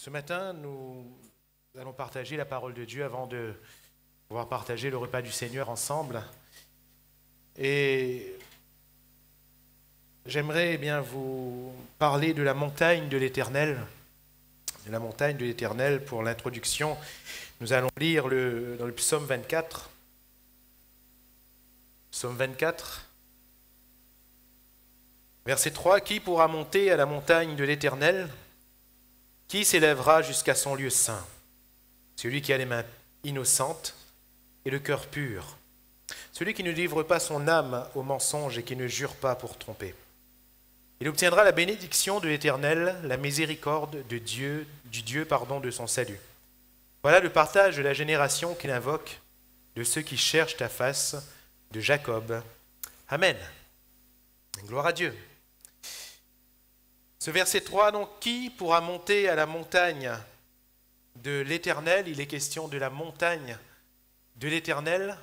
Ce matin, nous allons partager la parole de Dieu avant de pouvoir partager le repas du Seigneur ensemble. Et j'aimerais bien vous parler de la montagne de l'Éternel. De la montagne de l'Éternel pour l'introduction. Nous allons lire dans le psaume 24. Psaume 24. Verset 3. Qui pourra monter à la montagne de l'Éternel ? Qui s'élèvera jusqu'à son lieu saint? Celui qui a les mains innocentes et le cœur pur. Celui qui ne livre pas son âme au mensonge et qui ne jure pas pour tromper. Il obtiendra la bénédiction de l'Éternel, la miséricorde de Dieu, de son salut. Voilà le partage de la génération qu'il invoque, de ceux qui cherchent ta face, de Jacob. Amen. Gloire à Dieu. Ce verset 3, donc, qui pourra monter à la montagne de l'Éternel? Il est question de la montagne de l'Éternel.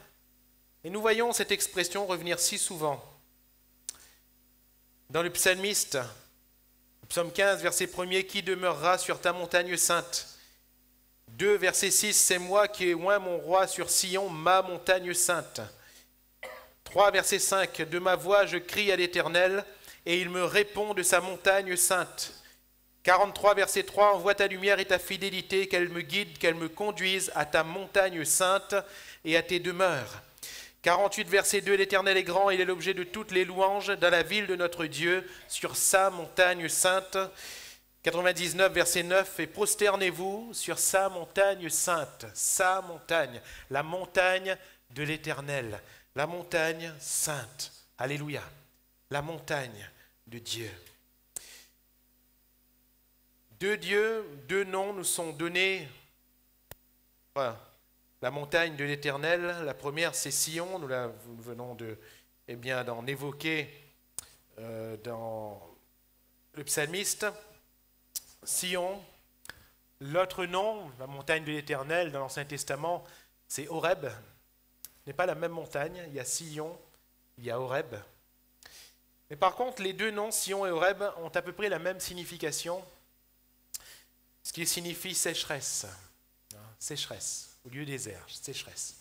Et nous voyons cette expression revenir si souvent. Dans le psalmiste, psaume 15, verset 1er, qui demeurera sur ta montagne sainte? 2, verset 6, c'est moi qui ai oint mon roi sur Sion, ma montagne sainte. 3, verset 5, de ma voix je crie à l'Éternel, et il me répond de sa montagne sainte. 43, verset 3, envoie ta lumière et ta fidélité, qu'elle me guide, qu'elle me conduise à ta montagne sainte et à tes demeures. 48, verset 2, l'Éternel est grand, il est l'objet de toutes les louanges dans la ville de notre Dieu, sur sa montagne sainte. 99, verset 9, et prosternez-vous sur sa montagne sainte, sa montagne, la montagne de l'Éternel, la montagne sainte. Alléluia, la montagne de Dieu. Deux dieux, deux noms nous sont donnés. Voilà. La montagne de l'Éternel, la première c'est Sion, nous venons d'en évoquer dans le psalmiste. Sion, l'autre nom, la montagne de l'Éternel dans l'Ancien Testament, c'est Horeb. Ce n'est pas la même montagne, il y a Sion, il y a Horeb. Mais par contre, les deux noms, Sion et Horeb, ont à peu près la même signification, ce qui signifie sécheresse. Sécheresse. Au lieu désert, sécheresse.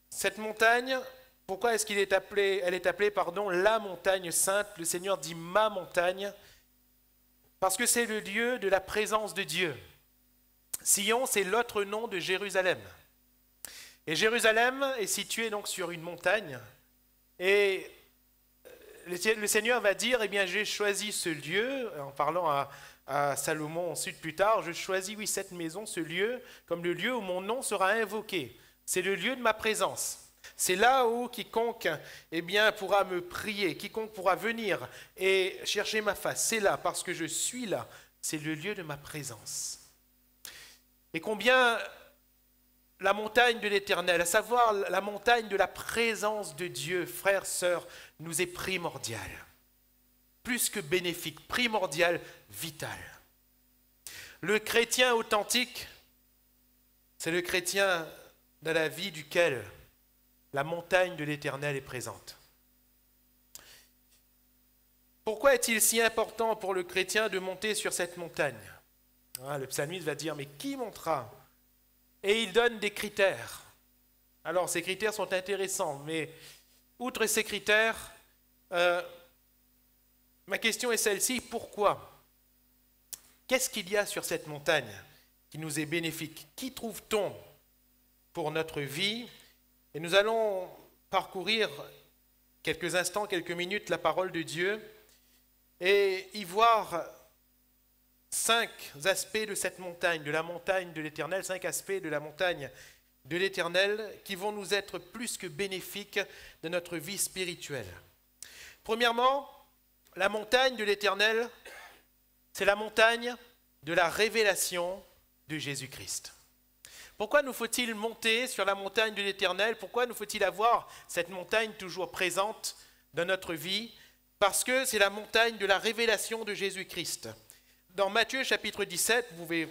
Cette montagne, pourquoi est-ce qu'elle est appelée, la montagne sainte? Le Seigneur dit ma montagne, parce que c'est le lieu de la présence de Dieu. Sion, c'est l'autre nom de Jérusalem. Et Jérusalem est située donc sur une montagne. Et le Seigneur va dire, eh bien j'ai choisi ce lieu, en parlant à Salomon ensuite plus tard, je choisis, oui, cette maison, ce lieu, comme le lieu où mon nom sera invoqué. C'est le lieu de ma présence. C'est là où quiconque pourra me prier, quiconque pourra venir et chercher ma face. C'est là, parce que je suis là. C'est le lieu de ma présence. Et combien la montagne de l'Éternel, à savoir la montagne de la présence de Dieu, frères, sœurs, nous est primordiale. Plus que bénéfique, primordial, vital. Le chrétien authentique, c'est le chrétien dans la vie duquel la montagne de l'Éternel est présente. Pourquoi est-il si important pour le chrétien de monter sur cette montagne? Le psalmiste va dire, mais qui montera? Et il donne des critères. Alors, ces critères sont intéressants, mais outre ces critères, ma question est celle-ci, pourquoi? Qu'est-ce qu'il y a sur cette montagne qui nous est bénéfique? Qui trouve-t-on pour notre vie? Et nous allons parcourir quelques instants, quelques minutes la parole de Dieu et y voir 5 aspects de cette montagne, de la montagne de l'Éternel, 5 aspects de la montagne de l'Éternel qui vont nous être plus que bénéfiques de notre vie spirituelle. Premièrement, la montagne de l'Éternel, c'est la montagne de la révélation de Jésus-Christ. Pourquoi nous faut-il monter sur la montagne de l'Éternel? Pourquoi nous faut-il avoir cette montagne toujours présente dans notre vie? Parce que c'est la montagne de la révélation de Jésus-Christ. Dans Matthieu chapitre 17, vous pouvez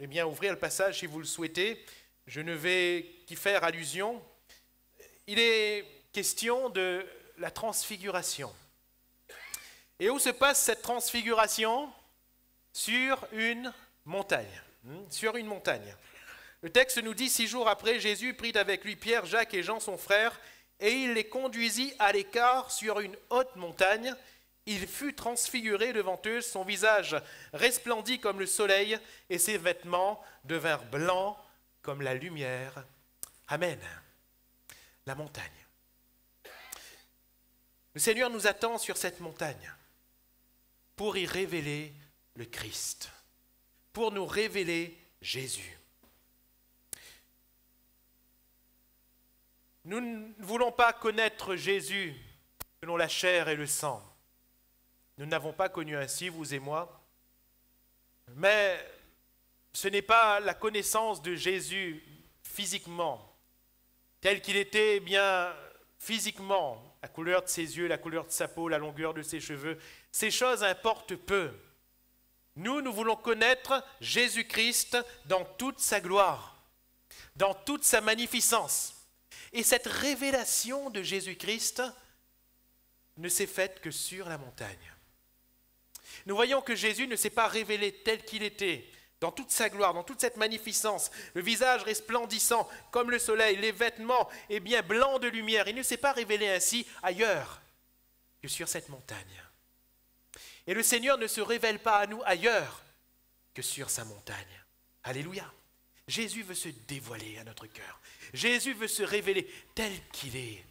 bien ouvrir le passage si vous le souhaitez, je ne vais qu'y faire allusion. Il est question de la transfiguration. Et où se passe cette transfiguration? sur une montagne. Sur une montagne. Le texte nous dit, 6 jours après, Jésus prit avec lui Pierre, Jacques et Jean, son frère, et il les conduisit à l'écart sur une haute montagne. Il fut transfiguré devant eux, son visage resplendit comme le soleil, et ses vêtements devinrent blancs comme la lumière. Amen. La montagne. Le Seigneur nous attend sur cette montagne pour y révéler le Christ, pour nous révéler Jésus. Nous ne voulons pas connaître Jésus selon la chair et le sang. Nous n'avons pas connu ainsi, vous et moi. Mais ce n'est pas la connaissance de Jésus physiquement, tel qu'il était bien physiquement, la couleur de ses yeux, la couleur de sa peau, la longueur de ses cheveux. Ces choses importent peu. Nous voulons connaître Jésus-Christ dans toute sa gloire, dans toute sa magnificence. Et cette révélation de Jésus-Christ ne s'est faite que sur la montagne. Nous voyons que Jésus ne s'est pas révélé tel qu'il était, dans toute sa gloire, dans toute cette magnificence, le visage resplendissant comme le soleil, les vêtements bien blancs de lumière. Il ne s'est pas révélé ainsi ailleurs que sur cette montagne. Et le Seigneur ne se révèle pas à nous ailleurs que sur sa montagne. Alléluia. Jésus veut se dévoiler à notre cœur. Jésus veut se révéler tel qu'il est.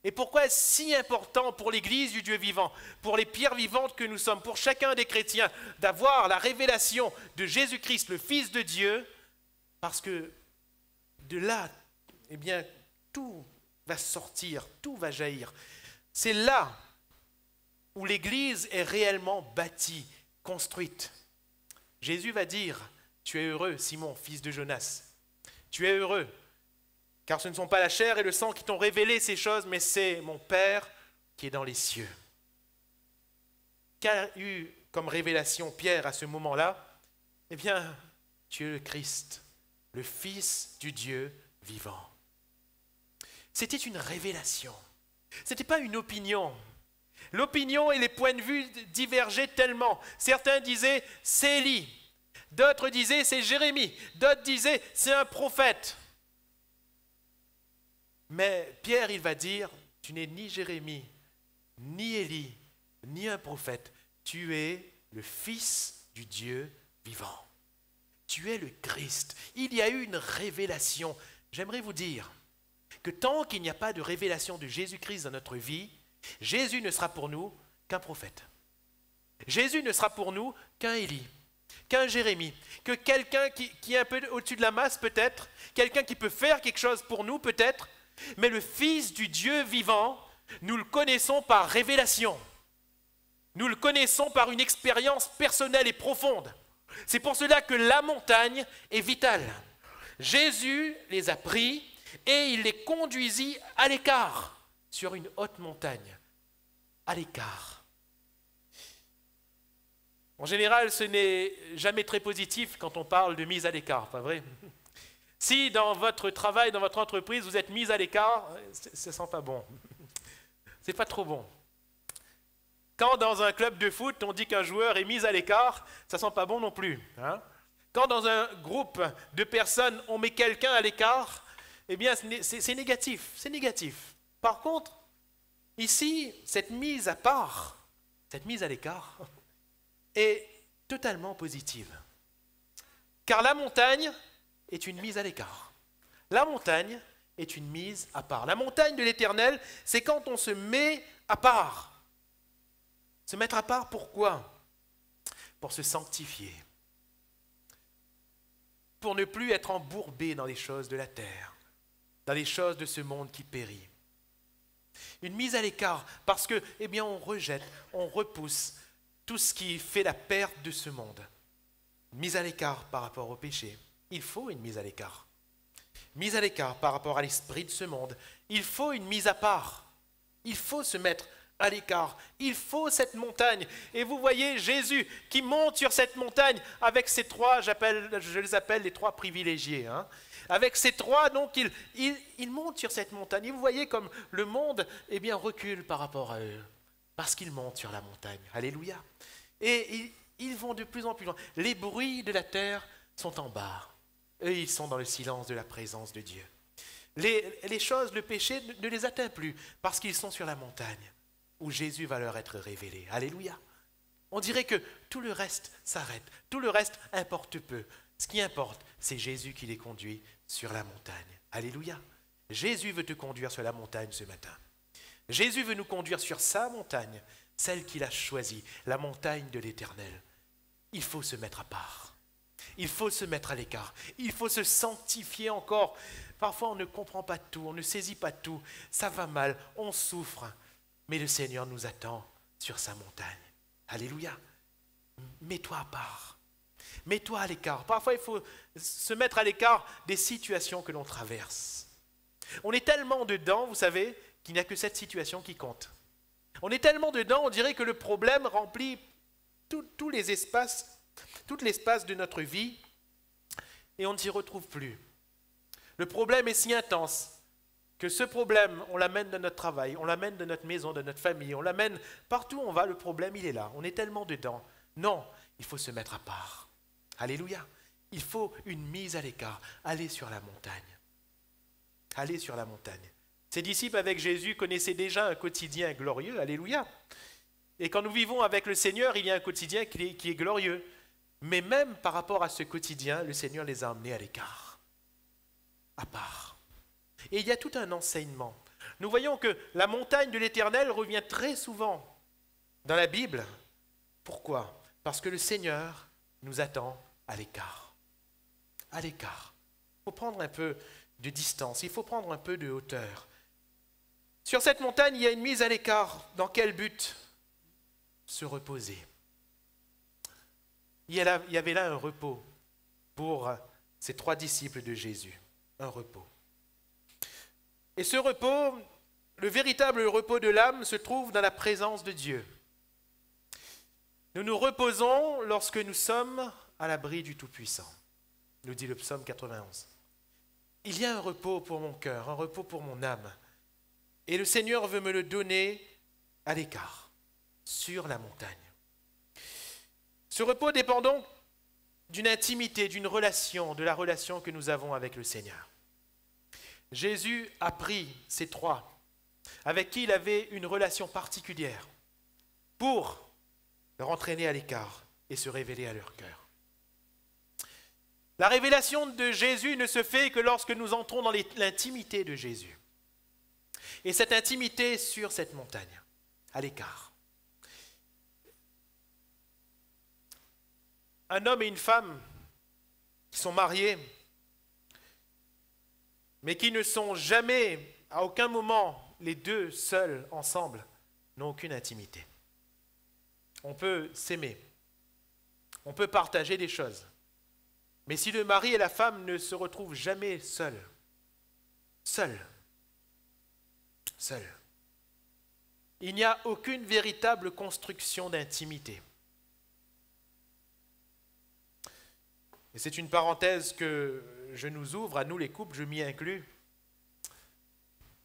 Et pourquoi est-ce si important pour l'Église du Dieu vivant, pour les pierres vivantes que nous sommes, pour chacun des chrétiens, d'avoir la révélation de Jésus-Christ, le Fils de Dieu? Parce que de là, tout va sortir, tout va jaillir. C'est là où l'Église est réellement bâtie, construite. Jésus va dire, tu es heureux, Simon, fils de Jonas. Tu es heureux, car ce ne sont pas la chair et le sang qui t'ont révélé ces choses, mais c'est mon Père qui est dans les cieux. Qu'a eu comme révélation Pierre à ce moment-là? Eh bien, tu es le Christ, le Fils du Dieu vivant. C'était une révélation. Ce n'était pas une opinion. L'opinion et les points de vue divergeaient tellement. Certains disaient, c'est Élie. D'autres disaient, c'est Jérémie. D'autres disaient, c'est un prophète. Mais Pierre, il va dire, tu n'es ni Jérémie, ni Élie, ni un prophète. Tu es le Fils du Dieu vivant. Tu es le Christ. Il y a eu une révélation. J'aimerais vous dire que tant qu'il n'y a pas de révélation de Jésus-Christ dans notre vie, Jésus ne sera pour nous qu'un prophète. Jésus ne sera pour nous qu'un Élie, qu'un Jérémie, que quelqu'un qui est un peu au-dessus de la masse peut-être, quelqu'un qui peut faire quelque chose pour nous peut-être, mais le Fils du Dieu vivant, nous le connaissons par révélation. Nous le connaissons par une expérience personnelle et profonde. C'est pour cela que la montagne est vitale. Jésus les a pris et il les conduisit à l'écart, sur une haute montagne, à l'écart. En général, ce n'est jamais très positif quand on parle de mise à l'écart, pas vrai? Si dans votre travail, dans votre entreprise, vous êtes mis à l'écart, ça sent pas bon. C'est pas trop bon. Quand dans un club de foot, on dit qu'un joueur est mis à l'écart, ça sent pas bon non plus. Hein? Quand dans un groupe de personnes, on met quelqu'un à l'écart, eh bien, c'est négatif. C'est négatif. Par contre, ici, cette mise à part, cette mise à l'écart, est totalement positive. Car la montagne est une mise à l'écart. La montagne est une mise à part. La montagne de l'Éternel, c'est quand on se met à part. Se mettre à part, pourquoi? Pour se sanctifier. Pour ne plus être embourbé dans les choses de la terre, dans les choses de ce monde qui périt. Une mise à l'écart, parce que, on rejette, on repousse tout ce qui fait la perte de ce monde. Une mise à l'écart par rapport au péché. Il faut une mise à l'écart. Mise à l'écart par rapport à l'esprit de ce monde. Il faut une mise à part. Il faut se mettre à l'écart. Il faut cette montagne. Et vous voyez Jésus qui monte sur cette montagne avec ces trois, je les appelle les trois privilégiés. Hein. Avec ces trois, donc, il monte sur cette montagne. Et vous voyez comme le monde recule par rapport à eux. Parce qu'il monte sur la montagne. Alléluia. Et Ils vont de plus en plus loin. Les bruits de la terre sont en bas. Eux, ils sont dans le silence de la présence de Dieu. Les choses, le péché ne les atteint plus parce qu'ils sont sur la montagne où Jésus va leur être révélé. Alléluia. On dirait que tout le reste s'arrête. Tout le reste importe peu. Ce qui importe, c'est Jésus qui les conduit sur la montagne. Alléluia. Jésus veut te conduire sur la montagne ce matin. Jésus veut nous conduire sur sa montagne, celle qu'il a choisie, la montagne de l'Éternel. Il faut se mettre à part. Il faut se mettre à l'écart. Il faut se sanctifier encore. Parfois, on ne comprend pas tout, on ne saisit pas tout. Ça va mal, on souffre. Mais le Seigneur nous attend sur sa montagne. Alléluia. Mets-toi à part. Mets-toi à l'écart. Parfois, il faut se mettre à l'écart des situations que l'on traverse. On est tellement dedans, vous savez, qu'il n'y a que cette situation qui compte. On est tellement dedans, on dirait que le problème remplit tous les espaces, tout l'espace de notre vie, et on ne s'y retrouve plus. Le problème est si intense que ce problème, on l'amène de notre travail, on l'amène de notre maison, de notre famille, on l'amène partout où on va, le problème il est là. On est tellement dedans. Non, il faut se mettre à part. Alléluia. Il faut une mise à l'écart. Aller sur la montagne. Aller sur la montagne. Ces disciples avec Jésus connaissaient déjà un quotidien glorieux. Alléluia. Et quand nous vivons avec le Seigneur, il y a un quotidien qui est glorieux. Mais même par rapport à ce quotidien, le Seigneur les a emmenés à l'écart. À part. Et il y a tout un enseignement. Nous voyons que la montagne de l'Éternel revient très souvent dans la Bible. Pourquoi? Parce que le Seigneur nous attend à l'écart. À l'écart. Il faut prendre un peu de distance, il faut prendre un peu de hauteur. Sur cette montagne, il y a une mise à l'écart. Dans quel but? Se reposer. Il y avait là un repos pour ces 3 disciples de Jésus. Un repos. Et ce repos, le véritable repos de l'âme, se trouve dans la présence de Dieu. Nous nous reposons lorsque nous sommes à l'abri du Tout-Puissant, nous dit le psaume 91. Il y a un repos pour mon cœur, un repos pour mon âme. Et le Seigneur veut me le donner à l'écart, sur la montagne. Ce repos dépend donc d'une intimité, d'une relation, de la relation que nous avons avec le Seigneur. Jésus a pris ces 3, avec qui il avait une relation particulière, pour leur entraîner à l'écart et se révéler à leur cœur. La révélation de Jésus ne se fait que lorsque nous entrons dans l'intimité de Jésus. Et cette intimité sur cette montagne, à l'écart. Un homme et une femme qui sont mariés, mais qui ne sont jamais, à aucun moment, les deux seuls ensemble, n'ont aucune intimité. On peut s'aimer, on peut partager des choses, mais si le mari et la femme ne se retrouvent jamais seuls, il n'y a aucune véritable construction d'intimité. Et c'est une parenthèse que je nous ouvre, à nous les couples, je m'y inclus.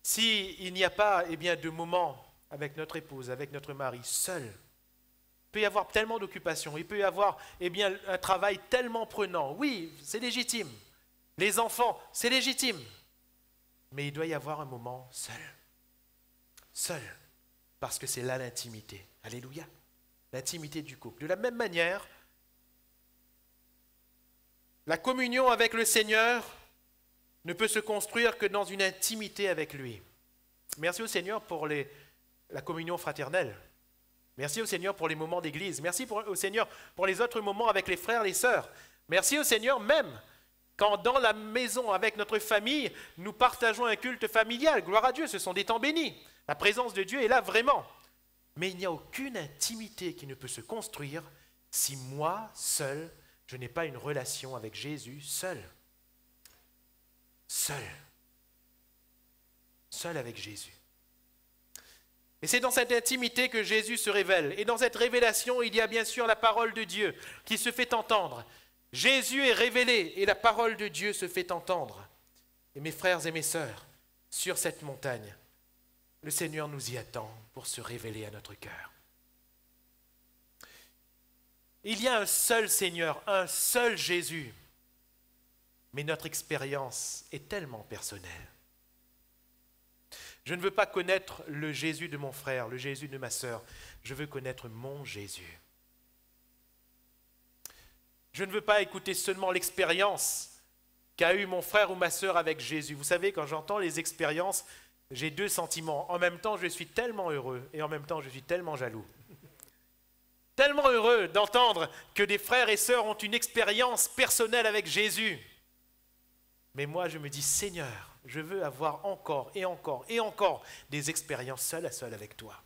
S'il n'y a pas de moments avec notre épouse, avec notre mari, seul, il peut y avoir tellement d'occupations, il peut y avoir un travail tellement prenant. Oui, c'est légitime. Les enfants, c'est légitime. Mais il doit y avoir un moment seul. Seul. Parce que c'est là l'intimité. Alléluia. L'intimité du couple. De la même manière, la communion avec le Seigneur ne peut se construire que dans une intimité avec lui. Merci au Seigneur pour la communion fraternelle. Merci au Seigneur pour les moments d'église. Merci au Seigneur pour les autres moments avec les frères et les sœurs. Merci au Seigneur même quand dans la maison avec notre famille, nous partageons un culte familial. Gloire à Dieu, ce sont des temps bénis. La présence de Dieu est là vraiment. Mais il n'y a aucune intimité qui ne peut se construire si moi, seul, je n'ai pas une relation avec Jésus, seul. Seul avec Jésus. Et c'est dans cette intimité que Jésus se révèle. Et dans cette révélation, il y a bien sûr la parole de Dieu qui se fait entendre. Jésus est révélé et la parole de Dieu se fait entendre. Et mes frères et mes sœurs, sur cette montagne, le Seigneur nous y attend pour se révéler à notre cœur. Il y a un seul Seigneur, un seul Jésus. Mais notre expérience est tellement personnelle. Je ne veux pas connaître le Jésus de mon frère, le Jésus de ma sœur. Je veux connaître mon Jésus. Je ne veux pas écouter seulement l'expérience qu'a eu mon frère ou ma sœur avec Jésus. Vous savez, quand j'entends les expériences, j'ai deux sentiments. En même temps, je suis tellement heureux et en même temps, je suis tellement jaloux. Tellement heureux d'entendre que des frères et sœurs ont une expérience personnelle avec Jésus. Mais moi, je me dis, Seigneur, je veux avoir encore et encore et encore des expériences seul à seul avec toi.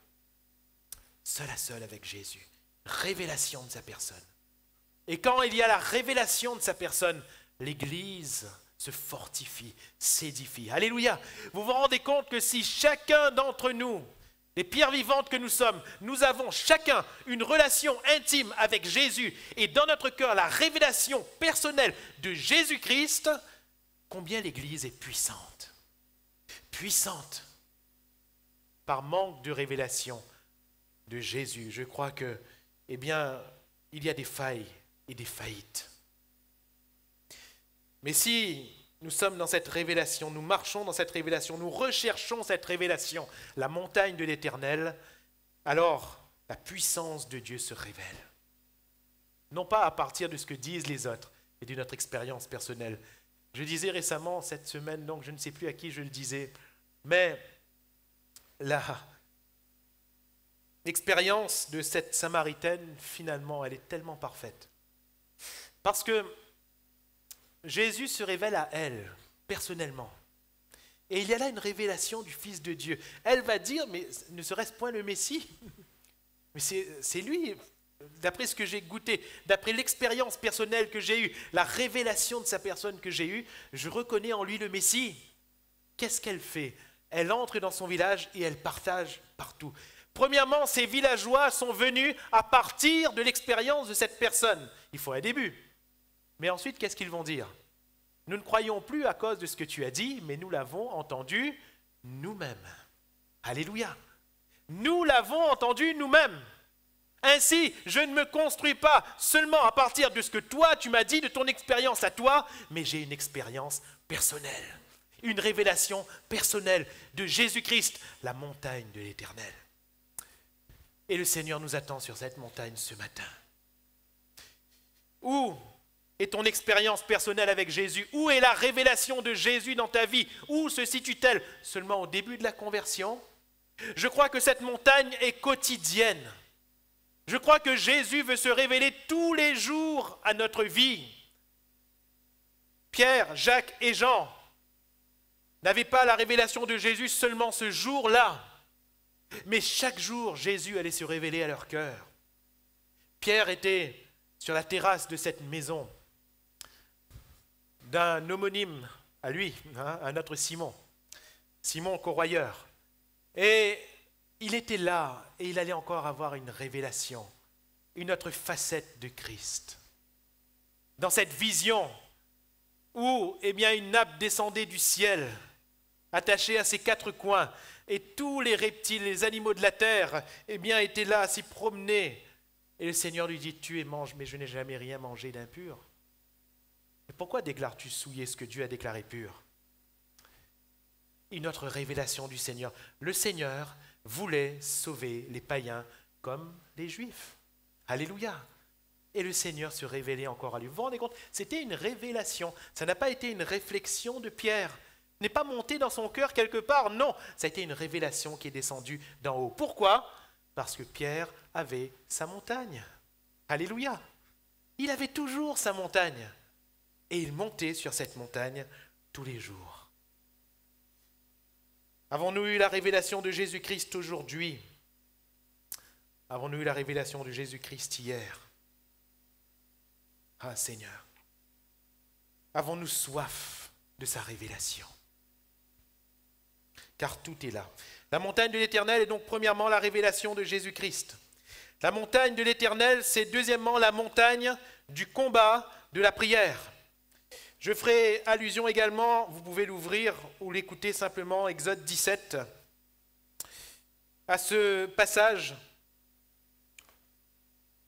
Seul à seul avec Jésus. Révélation de sa personne. Et quand il y a la révélation de sa personne, l'Église se fortifie, s'édifie. Alléluia. Vous vous rendez compte que si chacun d'entre nous, les pierres vivantes que nous sommes, nous avons chacun une relation intime avec Jésus et dans notre cœur la révélation personnelle de Jésus-Christ, combien l'Église est puissante. Puissante. Par manque de révélation de Jésus. Je crois que, eh bien, il y a des failles et des faillites. Mais si nous sommes dans cette révélation, nous marchons dans cette révélation, nous recherchons cette révélation, la montagne de l'Éternel, alors la puissance de Dieu se révèle. Non pas à partir de ce que disent les autres, mais de notre expérience personnelle. Je disais récemment, cette semaine, donc je ne sais plus à qui je le disais, mais l'expérience de cette Samaritaine, finalement, elle est tellement parfaite. Parce que Jésus se révèle à elle, personnellement. Et il y a là une révélation du Fils de Dieu. Elle va dire, mais ne serait-ce point le Messie? Mais c'est lui, d'après ce que j'ai goûté, d'après l'expérience personnelle que j'ai eue, la révélation de sa personne que j'ai eue, je reconnais en lui le Messie. Qu'est-ce qu'elle fait? Elle entre dans son village et elle partage partout. Premièrement, ces villageois sont venus à partir de l'expérience de cette personne. Il faut un début. Mais ensuite, qu'est-ce qu'ils vont dire? Nous ne croyons plus à cause de ce que tu as dit, mais nous l'avons entendu nous-mêmes. Alléluia. Nous l'avons entendu nous-mêmes. Ainsi, je ne me construis pas seulement à partir de ce que toi, tu m'as dit, de ton expérience à toi, mais j'ai une expérience personnelle, une révélation personnelle de Jésus-Christ, la montagne de l'Éternel. Et le Seigneur nous attend sur cette montagne ce matin. Où est ton expérience personnelle avec Jésus? Où est la révélation de Jésus dans ta vie? Où se situe-t-elle? Seulement au début de la conversion? Je crois que cette montagne est quotidienne. Je crois que Jésus veut se révéler tous les jours à notre vie. Pierre, Jacques et Jean n'avaient pas la révélation de Jésus seulement ce jour-là, mais chaque jour, Jésus allait se révéler à leur cœur. Pierre était sur la terrasse de cette maison d'un homonyme à lui, à notre Simon, Simon Corroyeur. Et il était là et il allait encore avoir une révélation, une autre facette de Christ. Dans cette vision où eh bien, une nappe descendait du ciel, attachée à ses quatre coins, et tous les reptiles, les animaux de la terre eh bien, étaient là à s'y promener. Et le Seigneur lui dit, tue et mange, mais je n'ai jamais rien mangé d'impur. Et pourquoi déclares-tu souiller ce que Dieu a déclaré pur? Une autre révélation du Seigneur. Le Seigneur voulait sauver les païens comme les Juifs. Alléluia. Et le Seigneur se révélait encore à lui. Vous vous rendez compte? C'était une révélation. Ça n'a pas été une réflexion de Pierre. Il n'est pas monté dans son cœur quelque part. Non, ça a été une révélation qui est descendue d'en haut. Pourquoi? Parce que Pierre avait sa montagne. Alléluia. Il avait toujours sa montagne. Et il montait sur cette montagne tous les jours. Avons-nous eu la révélation de Jésus-Christ aujourd'hui? Avons-nous eu la révélation de Jésus-Christ hier? Ah Seigneur, avons-nous soif de sa révélation? Car tout est là. La montagne de l'Éternel est donc premièrement la révélation de Jésus-Christ. La montagne de l'Éternel, c'est deuxièmement la montagne du combat, de la prière. Je ferai allusion également, vous pouvez l'ouvrir ou l'écouter simplement, Exode 17, à ce passage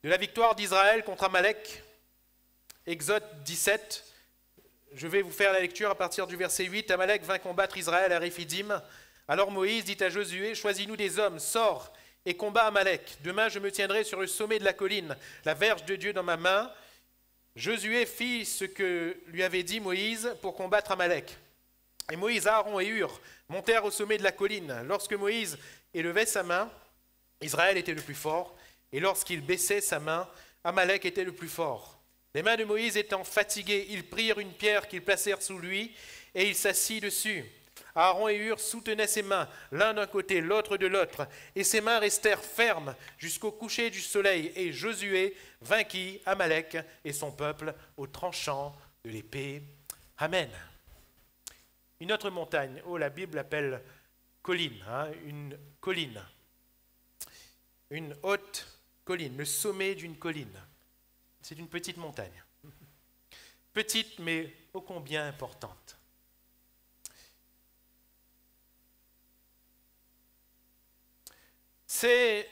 de la victoire d'Israël contre Amalek. Exode 17, je vais vous faire la lecture à partir du verset 8. Amalek vint combattre Israël à Réphidim. Alors Moïse dit à Josué, choisis-nous des hommes, sors et combat Amalek. Demain je me tiendrai sur le sommet de la colline, la verge de Dieu dans ma main. Josué fit ce que lui avait dit Moïse pour combattre Amalek. Et Moïse, Aaron et Hur montèrent au sommet de la colline. Lorsque Moïse élevait sa main, Israël était le plus fort. Et lorsqu'il baissait sa main, Amalek était le plus fort. Les mains de Moïse étant fatiguées, ils prirent une pierre qu'ils placèrent sous lui et il s'assit dessus. Aaron et Hur soutenaient ses mains, l'un d'un côté, l'autre de l'autre, et ses mains restèrent fermes jusqu'au coucher du soleil. Et Josué vainquit Amalek et son peuple au tranchant de l'épée. Amen. Une autre montagne, la Bible l'appelle colline, une colline, une haute colline, le sommet d'une colline. C'est une petite montagne, petite mais ô combien importante. C'est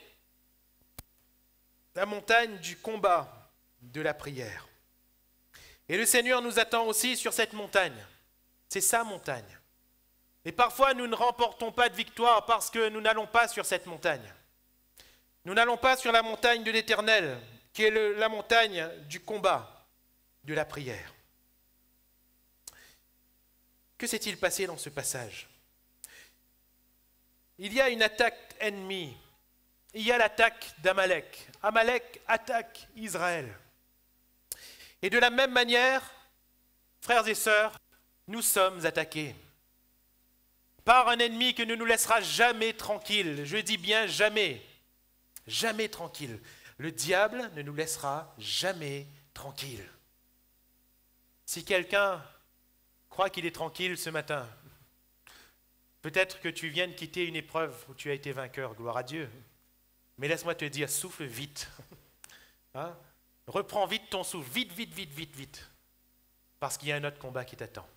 la montagne du combat, de la prière. Et le Seigneur nous attend aussi sur cette montagne. C'est sa montagne. Et parfois, nous ne remportons pas de victoire parce que nous n'allons pas sur cette montagne. Nous n'allons pas sur la montagne de l'Éternel, qui est la montagne du combat, de la prière. Que s'est-il passé dans ce passage? Il y a une attaque ennemie. Il y a l'attaque d'Amalek. Amalek attaque Israël. Et de la même manière, frères et sœurs, nous sommes attaqués par un ennemi qui ne nous laissera jamais tranquilles. Je dis bien jamais, jamais tranquilles. Le diable ne nous laissera jamais tranquilles. Si quelqu'un croit qu'il est tranquille ce matin, peut-être que tu viens de quitter une épreuve où tu as été vainqueur, gloire à Dieu. Mais laisse-moi te dire, souffle vite. Reprends vite ton souffle, vite, vite, vite, vite, vite. Parce qu'il y a un autre combat qui t'attend.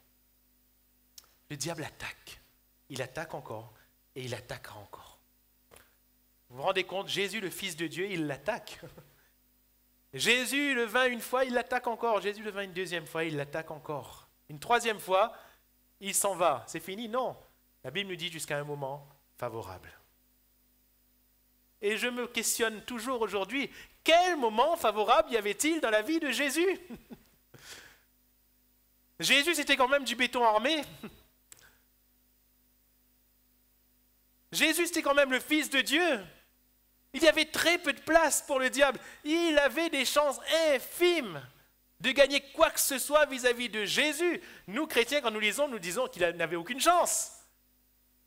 Le diable attaque. Il attaque encore et il attaquera encore. Vous vous rendez compte, Jésus, le Fils de Dieu, il l'attaque. Jésus le vainc une fois, il l'attaque encore. Jésus le vainc une deuxième fois, il l'attaque encore. Une troisième fois, il s'en va. C'est fini? Non. La Bible nous dit jusqu'à un moment favorable. Et je me questionne toujours aujourd'hui, quel moment favorable y avait-il dans la vie de Jésus? Jésus, c'était quand même du béton armé. Jésus, c'était quand même le Fils de Dieu. Il y avait très peu de place pour le diable. Il avait des chances infimes de gagner quoi que ce soit vis-à-vis de Jésus. Nous, chrétiens, quand nous lisons, nous disons qu'il n'avait aucune chance.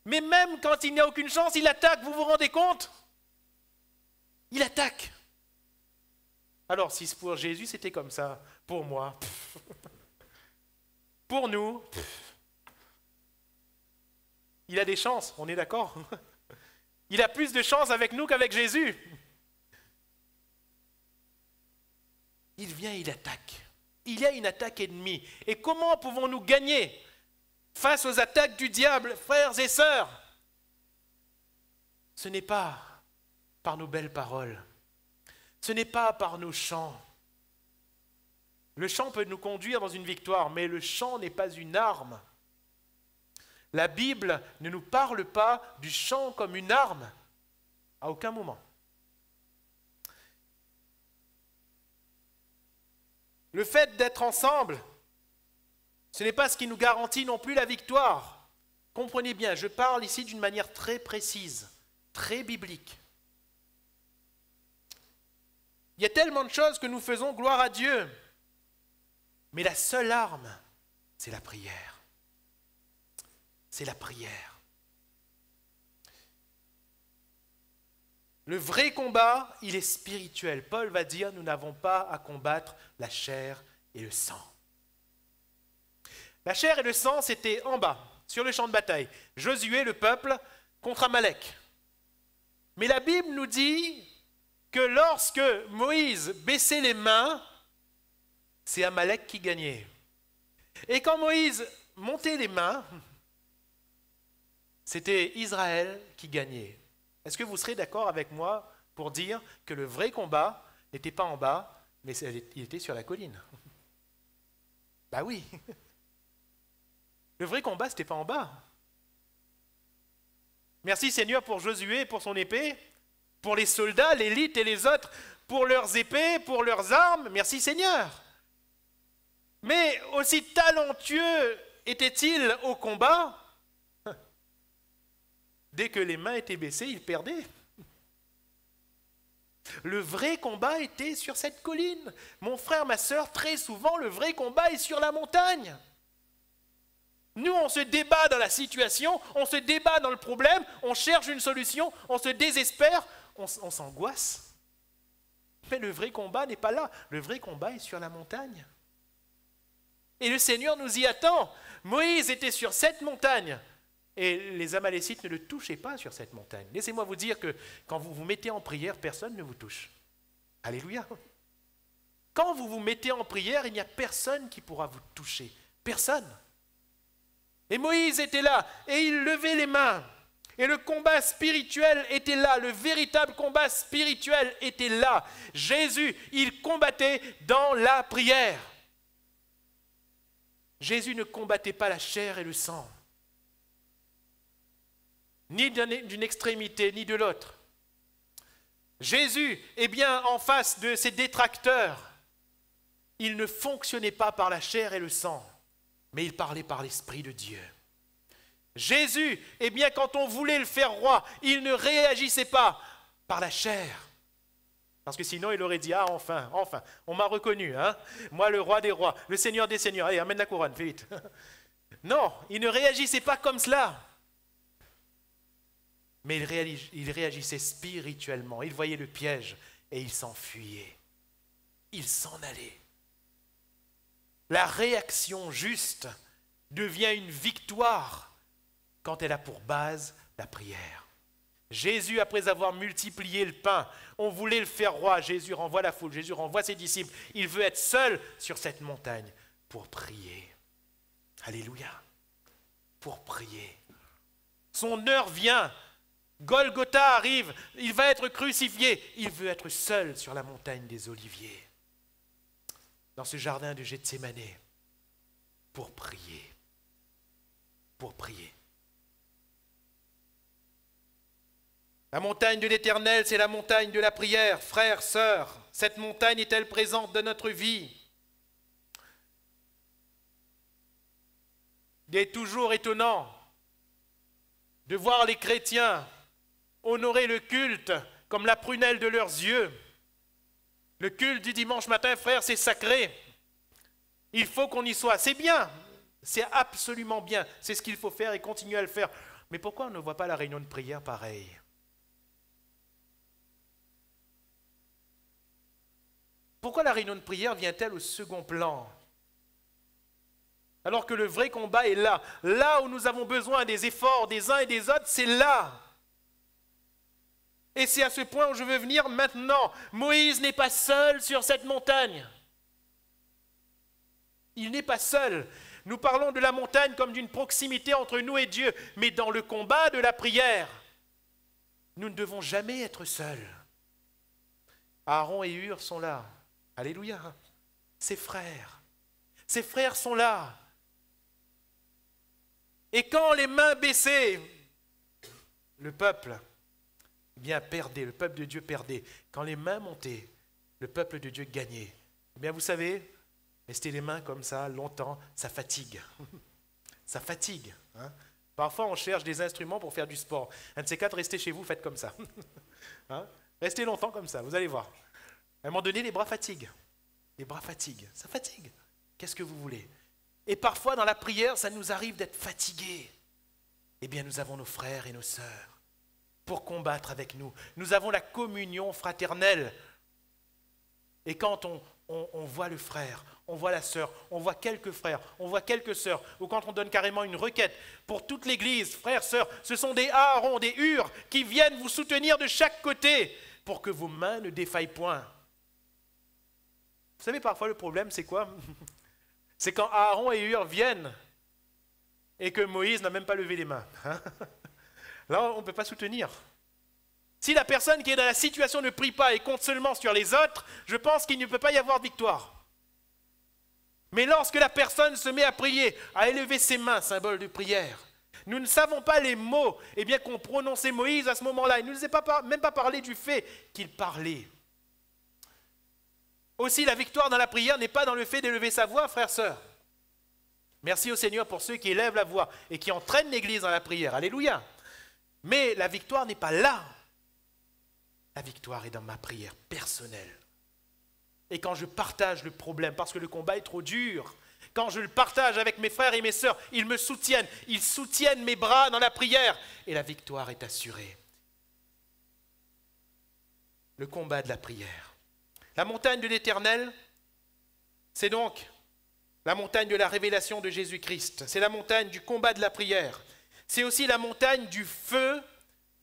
Mais même quand il n'y a aucune chance, il attaque, vous vous rendez compte? Il attaque. Alors, si pour Jésus, c'était comme ça, pour moi, pour nous, il a des chances, on est d'accord? Il a plus de chances avec nous qu'avec Jésus. Il vient, il attaque. Il y a une attaque ennemie. Et comment pouvons-nous gagner face aux attaques du diable, frères et sœurs? Ce n'est pas par nos belles paroles. Ce n'est pas par nos chants. Le chant peut nous conduire dans une victoire, mais le chant n'est pas une arme. La Bible ne nous parle pas du chant comme une arme, à aucun moment. Le fait d'être ensemble, ce n'est pas ce qui nous garantit non plus la victoire. Comprenez bien, je parle ici d'une manière très précise, très biblique. Il y a tellement de choses que nous faisons, gloire à Dieu. Mais la seule arme, c'est la prière. C'est la prière. Le vrai combat, il est spirituel. Paul va dire, nous n'avons pas à combattre la chair et le sang. La chair et le sang, c'était en bas, sur le champ de bataille. Josué, le peuple, contre Amalek. Mais la Bible nous dit que lorsque Moïse baissait les mains, c'est Amalek qui gagnait. Et quand Moïse montait les mains, c'était Israël qui gagnait. Est-ce que vous serez d'accord avec moi pour dire que le vrai combat, n'était pas en bas, mais il était sur la colline. Bah oui. Le vrai combat, ce n'était pas en bas. Merci Seigneur pour Josué, pour son épée, pour les soldats, l'élite et les autres, pour leurs épées, pour leurs armes. Merci Seigneur. Mais aussi talentueux était-il au combat, dès que les mains étaient baissées, il perdait. Le vrai combat était sur cette colline. Mon frère, ma sœur, très souvent, le vrai combat est sur la montagne. Nous, on se débat dans la situation, on se débat dans le problème, on cherche une solution, on se désespère, on s'angoisse. Mais le vrai combat n'est pas là. Le vrai combat est sur la montagne. Et le Seigneur nous y attend. Moïse était sur cette montagne. Et les Amalécites ne le touchaient pas sur cette montagne. Laissez-moi vous dire que quand vous vous mettez en prière, personne ne vous touche. Alléluia. Quand vous vous mettez en prière, il n'y a personne qui pourra vous toucher. Personne. Et Moïse était là, et il levait les mains. Et le combat spirituel était là, le véritable combat spirituel était là. Jésus, il combattait dans la prière. Jésus ne combattait pas la chair et le sang, ni d'une extrémité, ni de l'autre. Jésus est bien en face de ses détracteurs. Il ne fonctionnait pas par la chair et le sang, mais il parlait par l'Esprit de Dieu. Jésus, eh bien, quand on voulait le faire roi, il ne réagissait pas par la chair. Parce que sinon, il aurait dit, ah, enfin, on m'a reconnu, hein, moi, le roi des rois, le Seigneur des seigneurs, allez, amène la couronne, fais vite. Non, il ne réagissait pas comme cela. Mais il réagissait spirituellement. Il voyait le piège et il s'enfuyait. Il s'en allait. La réaction juste devient une victoire quand elle a pour base la prière. Jésus, après avoir multiplié le pain, on voulait le faire roi. Jésus renvoie la foule, Jésus renvoie ses disciples. Il veut être seul sur cette montagne pour prier. Alléluia. Pour prier. Son heure vient. Golgotha arrive. Il va être crucifié. Il veut être seul sur la montagne des Oliviers. Dans ce jardin de Gethsémane. Pour prier. Pour prier. La montagne de l'Éternel, c'est la montagne de la prière. Frères, sœurs, cette montagne est-elle présente dans notre vie? Il est toujours étonnant de voir les chrétiens honorer le culte comme la prunelle de leurs yeux. Le culte du dimanche matin, frères, c'est sacré. Il faut qu'on y soit. C'est bien, c'est absolument bien. C'est ce qu'il faut faire et continuer à le faire. Mais pourquoi on ne voit pas la réunion de prière pareil? Pourquoi la réunion de prière vient-elle au second plan? Alors que le vrai combat est là. Là où nous avons besoin des efforts des uns et des autres, c'est là. Et c'est à ce point où je veux venir maintenant. Moïse n'est pas seul sur cette montagne. Il n'est pas seul. Nous parlons de la montagne comme d'une proximité entre nous et Dieu. Mais dans le combat de la prière, nous ne devons jamais être seuls. Aaron et Hur sont là. Alléluia. Ses frères sont là. Et quand les mains baissaient, le peuple perdait, le peuple de Dieu perdait. Quand les mains montaient, le peuple de Dieu gagnait. Eh bien, vous savez, rester les mains comme ça longtemps, ça fatigue. Ça fatigue. Hein? Parfois, on cherche des instruments pour faire du sport. Un de ces quatre, restez chez vous, faites comme ça. Hein? Restez longtemps comme ça, vous allez voir. À un moment donné, les bras fatiguent. Les bras fatiguent. Ça fatigue. Qu'est-ce que vous voulez? Et parfois, dans la prière, ça nous arrive d'être fatigués. Eh bien, nous avons nos frères et nos sœurs pour combattre avec nous. Nous avons la communion fraternelle. Et quand on voit le frère, on voit la sœur, on voit quelques frères, on voit quelques sœurs, ou quand on donne carrément une requête pour toute l'Église, frères, sœurs, ce sont des Aaron, des Hur qui viennent vous soutenir de chaque côté pour que vos mains ne défaillent point. Vous savez, parfois le problème, c'est quoi? C'est quand Aaron et Hur viennent et que Moïse n'a même pas levé les mains. Là, on ne peut pas soutenir. Si la personne qui est dans la situation ne prie pas et compte seulement sur les autres, je pense qu'il ne peut pas y avoir de victoire. Mais lorsque la personne se met à prier, à élever ses mains, symbole de prière, nous ne savons pas les mots qu'ont prononcé Moïse à ce moment-là. Il ne nous a même pas parlé du fait qu'il parlait. Aussi, la victoire dans la prière n'est pas dans le fait d'élever sa voix, frères, sœurs. Merci au Seigneur pour ceux qui élèvent la voix et qui entraînent l'Église dans la prière. Alléluia. Mais la victoire n'est pas là. La victoire est dans ma prière personnelle. Et quand je partage le problème, parce que le combat est trop dur, quand je le partage avec mes frères et mes sœurs, ils me soutiennent, ils soutiennent mes bras dans la prière, et la victoire est assurée. Le combat de la prière. La montagne de l'Éternel, c'est donc la montagne de la révélation de Jésus-Christ. C'est la montagne du combat de la prière. C'est aussi la montagne du feu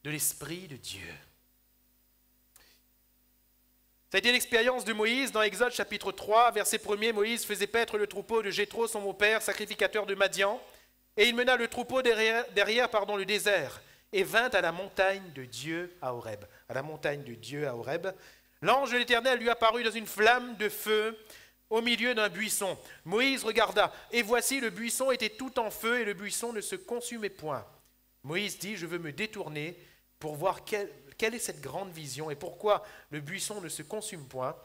de l'Esprit de Dieu. Ça a été l'expérience de Moïse dans Exode chapitre 3, verset 1er. Moïse faisait paître le troupeau de Jéthro, son beau-père, sacrificateur de Madian, et il mena le troupeau derrière le désert, et vint à la montagne de Dieu à Horeb. À la montagne de Dieu à Horeb, l'ange de l'Éternel lui apparut dans une flamme de feu au milieu d'un buisson. Moïse regarda, et voici le buisson était tout en feu, et le buisson ne se consumait point. Moïse dit, je veux me détourner pour voir quelle est cette grande vision et pourquoi le buisson ne se consume point.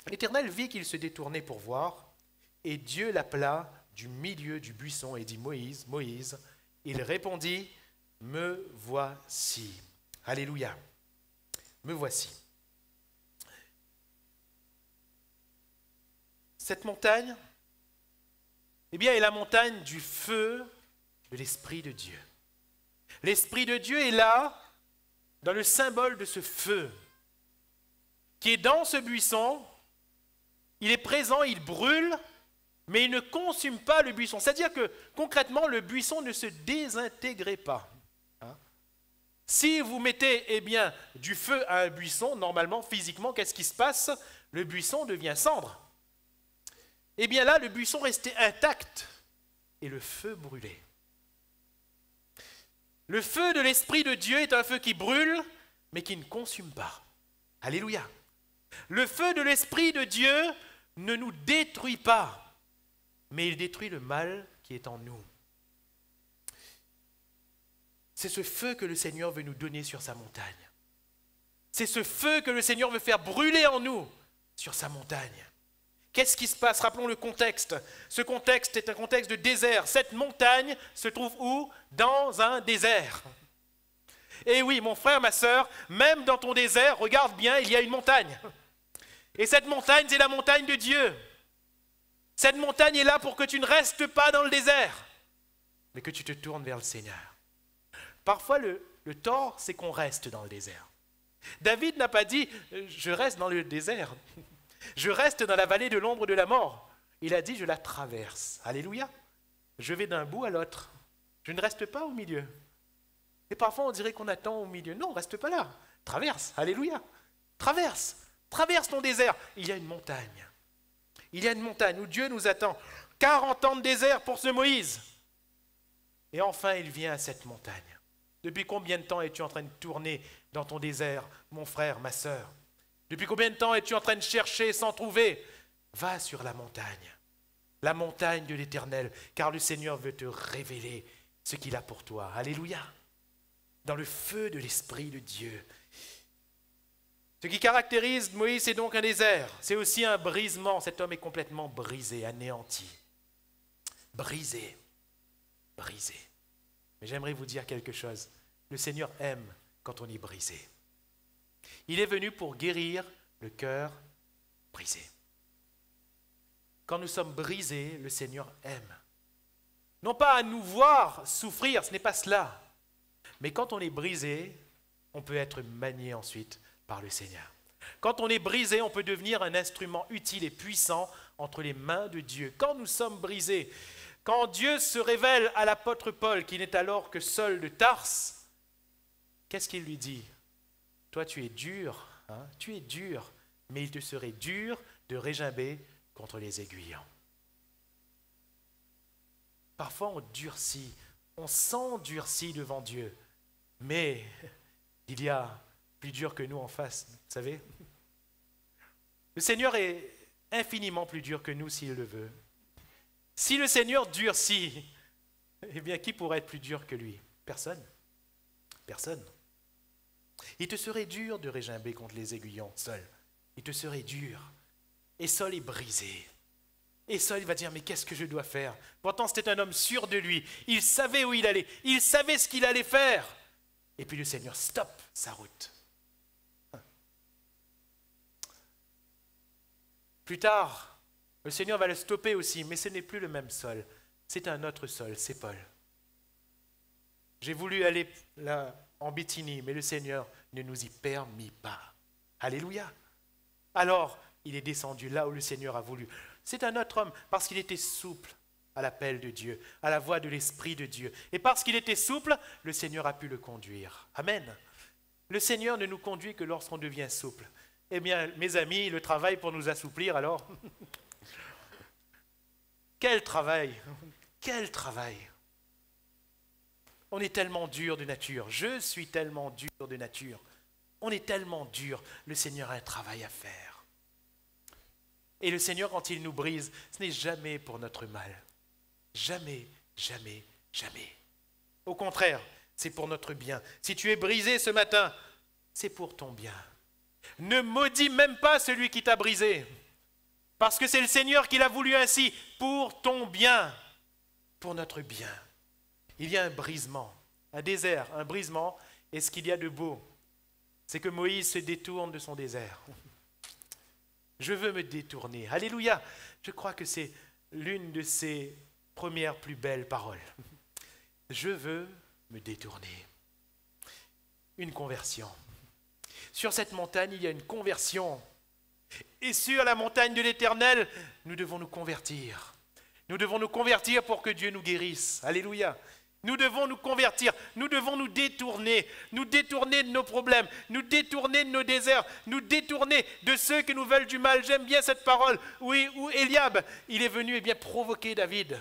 L'Éternel vit qu'il se détournait pour voir, et Dieu l'appela du milieu du buisson et dit, Moïse, Moïse. Il répondit, me voici. Alléluia. Me voici. Cette montagne, est la montagne du feu de l'Esprit de Dieu. L'Esprit de Dieu est là, dans le symbole de ce feu, qui est dans ce buisson. Il est présent, il brûle, mais il ne consume pas le buisson. C'est-à-dire que, concrètement, le buisson ne se désintégrait pas. Si vous mettez du feu à un buisson, normalement, physiquement, qu'est-ce qui se passe? Le buisson devient cendre. Là, le buisson restait intact et le feu brûlait. Le feu de l'Esprit de Dieu est un feu qui brûle, mais qui ne consume pas. Alléluia. Le feu de l'Esprit de Dieu ne nous détruit pas, mais il détruit le mal qui est en nous. C'est ce feu que le Seigneur veut nous donner sur sa montagne. C'est ce feu que le Seigneur veut faire brûler en nous sur sa montagne. Qu'est-ce qui se passe? Rappelons le contexte. Ce contexte est un contexte de désert. Cette montagne se trouve où? Dans un désert. Et oui, mon frère, ma sœur, même dans ton désert, regarde bien, il y a une montagne. Et cette montagne, c'est la montagne de Dieu. Cette montagne est là pour que tu ne restes pas dans le désert, mais que tu te tournes vers le Seigneur. Parfois, le tort, c'est qu'on reste dans le désert. David n'a pas dit « je reste dans le désert ». Je reste dans la vallée de l'ombre de la mort. Il a dit, je la traverse. Alléluia. Je vais d'un bout à l'autre. Je ne reste pas au milieu. Et parfois, on dirait qu'on attend au milieu. Non, reste pas là. Traverse. Alléluia. Traverse. Traverse ton désert. Il y a une montagne. Il y a une montagne où Dieu nous attend. 40 ans de désert pour ce Moïse. Et enfin, il vient à cette montagne. Depuis combien de temps es-tu en train de tourner dans ton désert, mon frère, ma sœur? Depuis combien de temps es-tu en train de chercher sans trouver? Va sur la montagne de l'Éternel, car le Seigneur veut te révéler ce qu'il a pour toi. Alléluia. Dans le feu de l'Esprit de Dieu. Ce qui caractérise Moïse, c'est donc un désert. C'est aussi un brisement. Cet homme est complètement brisé, anéanti. Brisé. Brisé. Mais j'aimerais vous dire quelque chose. Le Seigneur aime quand on est brisé. Il est venu pour guérir le cœur brisé. Quand nous sommes brisés, le Seigneur aime. Non pas à nous voir souffrir, ce n'est pas cela. Mais quand on est brisé, on peut être manié ensuite par le Seigneur. Quand on est brisé, on peut devenir un instrument utile et puissant entre les mains de Dieu. Quand nous sommes brisés, quand Dieu se révèle à l'apôtre Paul, qui n'est alors que Saul de Tarse, qu'est-ce qu'il lui dit? Toi, tu es dur, tu es dur, mais il te serait dur de régimber contre les aiguillons. Parfois, on durcit, on s'endurcit devant Dieu, mais Il y a plus dur que nous en face, vous savez. Le Seigneur est infiniment plus dur que nous s'il le veut. Si le Seigneur durcit, eh bien, qui pourrait être plus dur que lui? Personne. Personne. Il te serait dur de régimber contre les aiguillons seul. Il te serait dur. Et Saul est brisé. Et Saul il va dire, mais qu'est-ce que je dois faire? Pourtant, c'était un homme sûr de lui. Il savait où il allait. Il savait ce qu'il allait faire. Et puis le Seigneur stoppe sa route. Plus tard, le Seigneur va le stopper aussi, mais ce n'est plus le même Saul. C'est un autre Saul, c'est Paul. J'ai voulu aller là en Bithynie, mais le Seigneur ne nous y permit pas. Alléluia. Alors, il est descendu là où le Seigneur a voulu. C'est un autre homme, parce qu'il était souple à l'appel de Dieu, à la voix de l'Esprit de Dieu. Et parce qu'il était souple, le Seigneur a pu le conduire. Amen. Le Seigneur ne nous conduit que lorsqu'on devient souple. Eh bien, mes amis, le travail pour nous assouplir, alors quel travail! Quel travail! On est tellement dur de nature. Je suis tellement dur de nature. On est tellement dur. Le Seigneur a un travail à faire. Et le Seigneur, quand il nous brise, ce n'est jamais pour notre mal. Jamais, jamais, jamais. Au contraire, c'est pour notre bien. Si tu es brisé ce matin, c'est pour ton bien. Ne maudis même pas celui qui t'a brisé. Parce que c'est le Seigneur qui l'a voulu ainsi, pour ton bien, pour notre bien. Il y a un brisement, un désert, un brisement. Et ce qu'il y a de beau, c'est que Moïse se détourne de son désert. Je veux me détourner. Alléluia. Je crois que c'est l'une de ses premières plus belles paroles. Je veux me détourner. Une conversion. Sur cette montagne, il y a une conversion. Et sur la montagne de l'Éternel, nous devons nous convertir. Nous devons nous convertir pour que Dieu nous guérisse. Alléluia. Nous devons nous convertir, nous devons nous détourner de nos problèmes, nous détourner de nos déserts, nous détourner de ceux qui nous veulent du mal. J'aime bien cette parole où Eliab, il est venu provoquer David.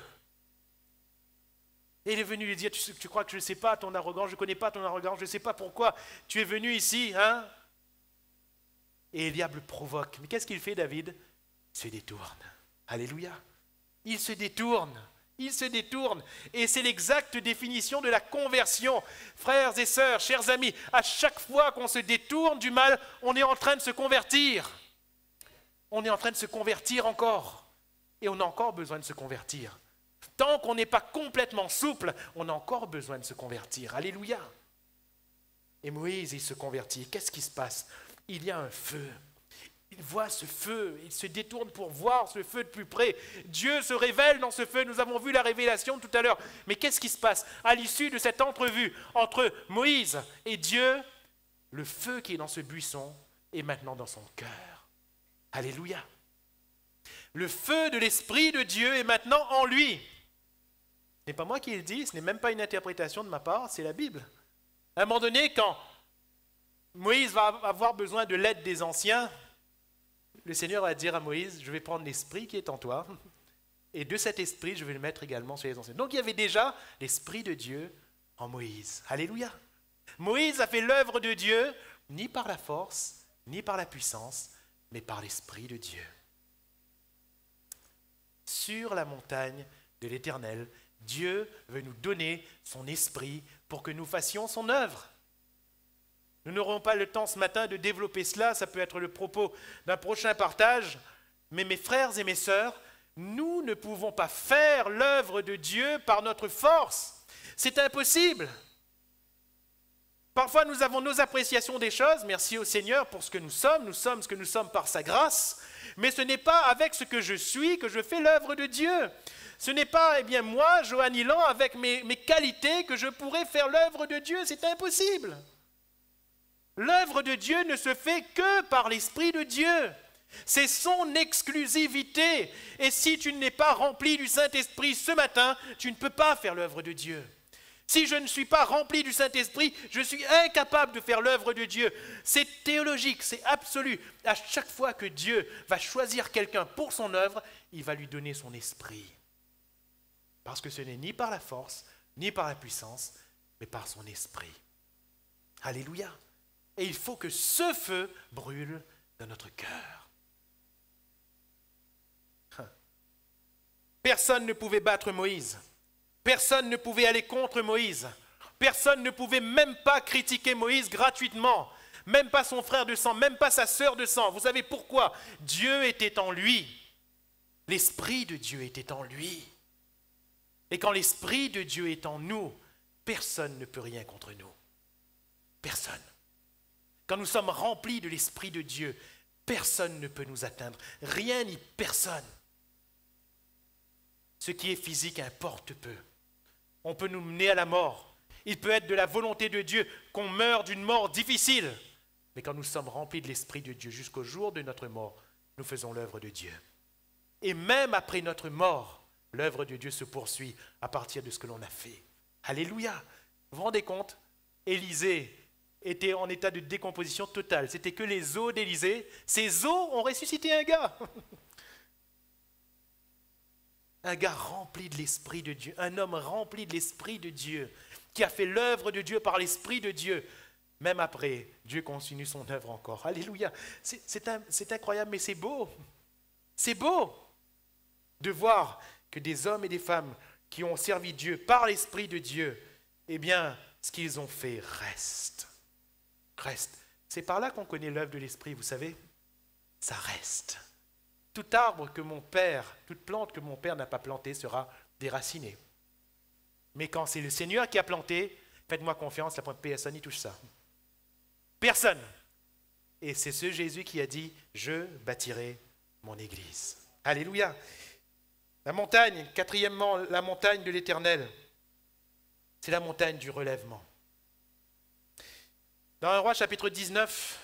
Et il est venu lui dire, tu crois que je ne sais pas ton arrogance, je ne connais pas ton arrogance, je ne sais pas pourquoi tu es venu ici, hein? Et Eliab le provoque. Mais qu'est-ce qu'il fait, David? Il se détourne. Alléluia. Il se détourne. Il se détourne. Et c'est l'exacte définition de la conversion. Frères et sœurs, chers amis, à chaque fois qu'on se détourne du mal, on est en train de se convertir. On est en train de se convertir encore. Et on a encore besoin de se convertir. Tant qu'on n'est pas complètement souple, on a encore besoin de se convertir. Alléluia. Et Moïse, il se convertit. Qu'est-ce qui se passe? Il y a un feu. Il voit ce feu, il se détourne pour voir ce feu de plus près. Dieu se révèle dans ce feu, nous avons vu la révélation tout à l'heure. Mais qu'est-ce qui se passe? À l'issue de cette entrevue entre Moïse et Dieu, le feu qui est dans ce buisson est maintenant dans son cœur. Alléluia. Le feu de l'Esprit de Dieu est maintenant en lui. Ce n'est pas moi qui le dis, ce n'est même pas une interprétation de ma part, c'est la Bible. À un moment donné, quand Moïse va avoir besoin de l'aide des anciens, le Seigneur va dire à Moïse, je vais prendre l'esprit qui est en toi, et de cet esprit, je vais le mettre également sur les anciens. Donc il y avait déjà l'esprit de Dieu en Moïse. Alléluia. Moïse a fait l'œuvre de Dieu, ni par la force, ni par la puissance, mais par l'esprit de Dieu. Sur la montagne de l'Éternel, Dieu veut nous donner son esprit pour que nous fassions son œuvre. Nous n'aurons pas le temps ce matin de développer cela, ça peut être le propos d'un prochain partage, mais mes frères et mes sœurs, nous ne pouvons pas faire l'œuvre de Dieu par notre force. C'est impossible. Parfois nous avons nos appréciations des choses, merci au Seigneur pour ce que nous sommes ce que nous sommes par sa grâce, mais ce n'est pas avec ce que je suis que je fais l'œuvre de Dieu. Ce n'est pas, moi, Johan Ilan, avec mes qualités que je pourrais faire l'œuvre de Dieu, c'est impossible. L'œuvre de Dieu ne se fait que par l'Esprit de Dieu. C'est son exclusivité. Et si tu n'es pas rempli du Saint-Esprit ce matin, tu ne peux pas faire l'œuvre de Dieu. Si je ne suis pas rempli du Saint-Esprit, je suis incapable de faire l'œuvre de Dieu. C'est théologique, c'est absolu. À chaque fois que Dieu va choisir quelqu'un pour son œuvre, il va lui donner son esprit. Parce que ce n'est ni par la force, ni par la puissance, mais par son esprit. Alléluia. Et il faut que ce feu brûle dans notre cœur. Personne ne pouvait battre Moïse. Personne ne pouvait aller contre Moïse. Personne ne pouvait même pas critiquer Moïse gratuitement. Même pas son frère de sang, même pas sa sœur de sang. Vous savez pourquoi? Dieu était en lui. L'Esprit de Dieu était en lui. Et quand l'Esprit de Dieu est en nous, personne ne peut rien contre nous. Personne. Quand nous sommes remplis de l'Esprit de Dieu, personne ne peut nous atteindre. Rien ni personne. Ce qui est physique importe peu. On peut nous mener à la mort. Il peut être de la volonté de Dieu qu'on meure d'une mort difficile. Mais quand nous sommes remplis de l'Esprit de Dieu jusqu'au jour de notre mort, nous faisons l'œuvre de Dieu. Et même après notre mort, l'œuvre de Dieu se poursuit à partir de ce que l'on a fait. Alléluia! Vous vous rendez compte? Élisée était en état de décomposition totale. C'était que les os d'Élisée. Ces os ont ressuscité un gars. Un gars rempli de l'Esprit de Dieu. Un homme rempli de l'Esprit de Dieu. Qui a fait l'œuvre de Dieu par l'Esprit de Dieu. Même après, Dieu continue son œuvre encore. Alléluia. C'est incroyable, mais c'est beau. C'est beau de voir que des hommes et des femmes qui ont servi Dieu par l'Esprit de Dieu, eh bien, ce qu'ils ont fait reste. Reste. C'est par là qu'on connaît l'œuvre de l'Esprit, vous savez. Ça reste. Tout arbre que mon père, toute plante que mon père n'a pas plantée sera déracinée. Mais quand c'est le Seigneur qui a planté, faites-moi confiance, la personne n'y touche ça. Personne. Et c'est ce Jésus qui a dit, je bâtirai mon église. Alléluia. La montagne, quatrièmement, la montagne de l'Éternel, c'est la montagne du relèvement. Dans 1 Roi chapitre 19,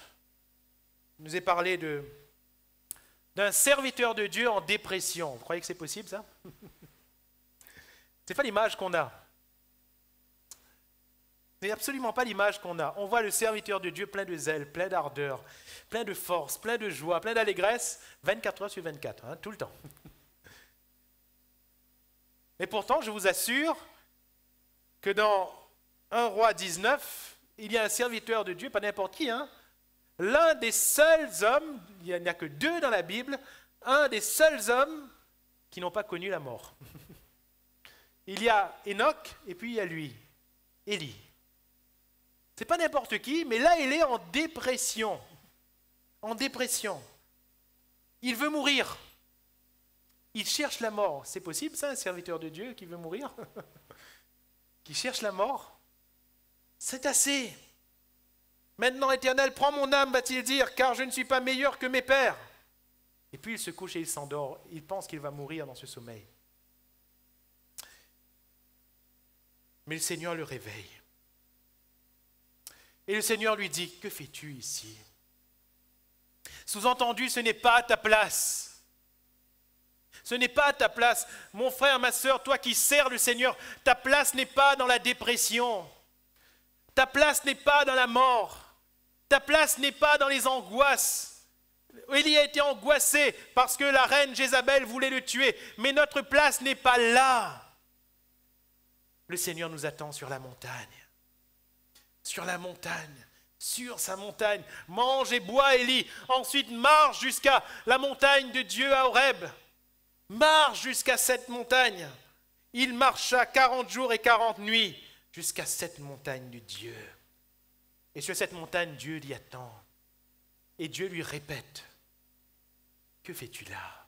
il nous est parlé d'un serviteur de Dieu en dépression. Vous croyez que c'est possible, ça? Ce n'est pas l'image qu'on a. Ce n'est absolument pas l'image qu'on a. On voit le serviteur de Dieu plein de zèle, plein d'ardeur, plein de force, plein de joie, plein d'allégresse, 24 heures sur 24, hein, tout le temps. Et pourtant, je vous assure que dans 1 Roi 19, il y a un serviteur de Dieu, pas n'importe qui, hein, l'un des seuls hommes, il n'y a que 2 dans la Bible, un des seuls hommes qui n'ont pas connu la mort. Il y a Enoch et puis il y a lui, Élie. C'est pas n'importe qui, mais là il est en dépression. En dépression. Il veut mourir. Il cherche la mort. C'est possible ça, un serviteur de Dieu qui veut mourir? Qui cherche la mort? C'est assez. Maintenant, Éternel, prends mon âme, va-t-il dire, car je ne suis pas meilleur que mes pères. Et puis il se couche et il s'endort. Il pense qu'il va mourir dans ce sommeil. Mais le Seigneur le réveille. Et le Seigneur lui dit, que fais-tu ici? Sous-entendu, ce n'est pas à ta place. Ce n'est pas à ta place. Mon frère, ma sœur, toi qui sers le Seigneur, ta place n'est pas dans la dépression. Ta place n'est pas dans la mort. Ta place n'est pas dans les angoisses. Élie a été angoissé parce que la reine Jézabel voulait le tuer. Mais notre place n'est pas là. Le Seigneur nous attend sur la montagne. Sur la montagne. Sur sa montagne. Mange et bois, Élie. Ensuite, marche jusqu'à la montagne de Dieu à Horeb. Marche jusqu'à cette montagne. Il marcha 40 jours et 40 nuits jusqu'à cette montagne de Dieu. Et sur cette montagne, Dieu l'y attend. Et Dieu lui répète, que fais-tu là?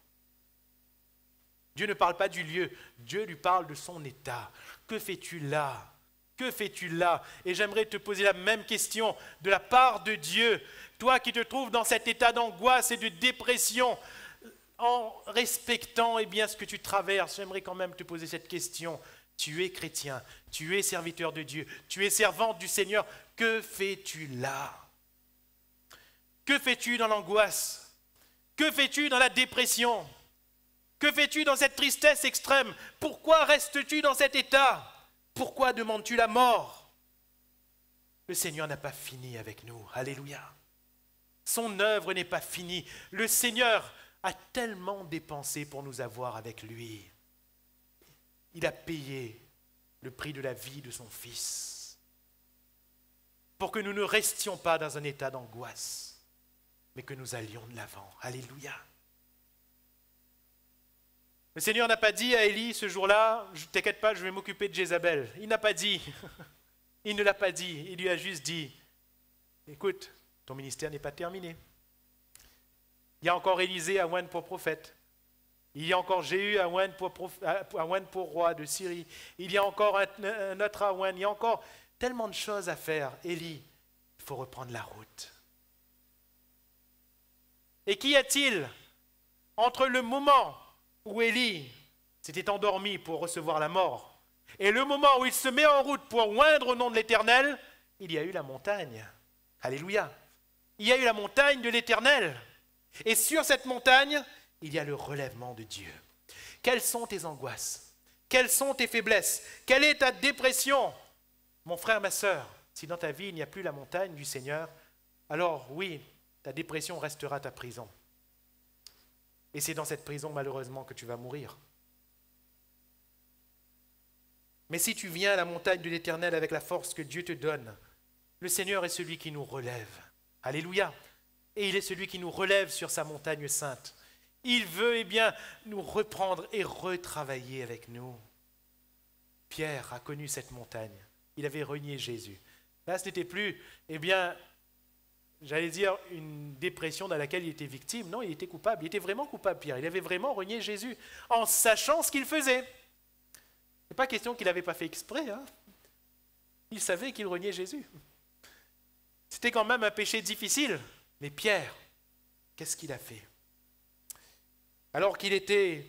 Dieu ne parle pas du lieu, Dieu lui parle de son état. Que fais-tu là? Que fais-tu là? Et j'aimerais te poser la même question de la part de Dieu. Toi qui te trouves dans cet état d'angoisse et de dépression, en respectant bien, ce que tu traverses, j'aimerais quand même te poser cette question. Tu es chrétien, tu es serviteur de Dieu, tu es servante du Seigneur. Que fais-tu là? Que fais-tu dans l'angoisse? Que fais-tu dans la dépression? Que fais-tu dans cette tristesse extrême? Pourquoi restes-tu dans cet état? Pourquoi demandes-tu la mort? Le Seigneur n'a pas fini avec nous. Alléluia. Son œuvre n'est pas finie. Le Seigneur a tellement dépensé pour nous avoir avec lui. Il a payé le prix de la vie de son Fils. pour que nous ne restions pas dans un état d'angoisse, mais que nous allions de l'avant. Alléluia. Le Seigneur n'a pas dit à Élie ce jour-là, « T'inquiète pas, je vais m'occuper de Jézabel ». Il n'a pas dit. Il ne l'a pas dit. Il lui a juste dit, « Écoute, ton ministère n'est pas terminé. Il y a encore Élisée à oindre pour prophète. Il y a encore Jéhu à oindre pour roi de Syrie. Il y a encore un autre à oindre. Il y a encore tellement de choses à faire. Élie, il faut reprendre la route. » Et qu'y a-t-il entre le moment où Élie s'était endormi pour recevoir la mort et le moment où il se met en route pour oindre au nom de l'Éternel? Il y a eu la montagne. Alléluia. Il y a eu la montagne de l'Éternel. Et sur cette montagne, il y a le relèvement de Dieu. Quelles sont tes angoisses? Quelles sont tes faiblesses? Quelle est ta dépression? Mon frère, ma sœur, si dans ta vie il n'y a plus la montagne du Seigneur, alors oui, ta dépression restera ta prison. Et c'est dans cette prison, malheureusement, que tu vas mourir. Mais si tu viens à la montagne de l'Éternel avec la force que Dieu te donne, le Seigneur est celui qui nous relève. Alléluia. Et il est celui qui nous relève sur sa montagne sainte. Il veut, nous reprendre et retravailler avec nous. Pierre a connu cette montagne. Il avait renié Jésus. Là, ce n'était plus, j'allais dire, une dépression dans laquelle il était victime. Non, il était coupable. Il était vraiment coupable, Pierre. Il avait vraiment renié Jésus en sachant ce qu'il faisait. Ce n'est pas question qu'il n'avait pas fait exprès. Il savait qu'il reniait Jésus. C'était quand même un péché difficile. Mais Pierre, qu'est-ce qu'il a fait? Alors qu'il était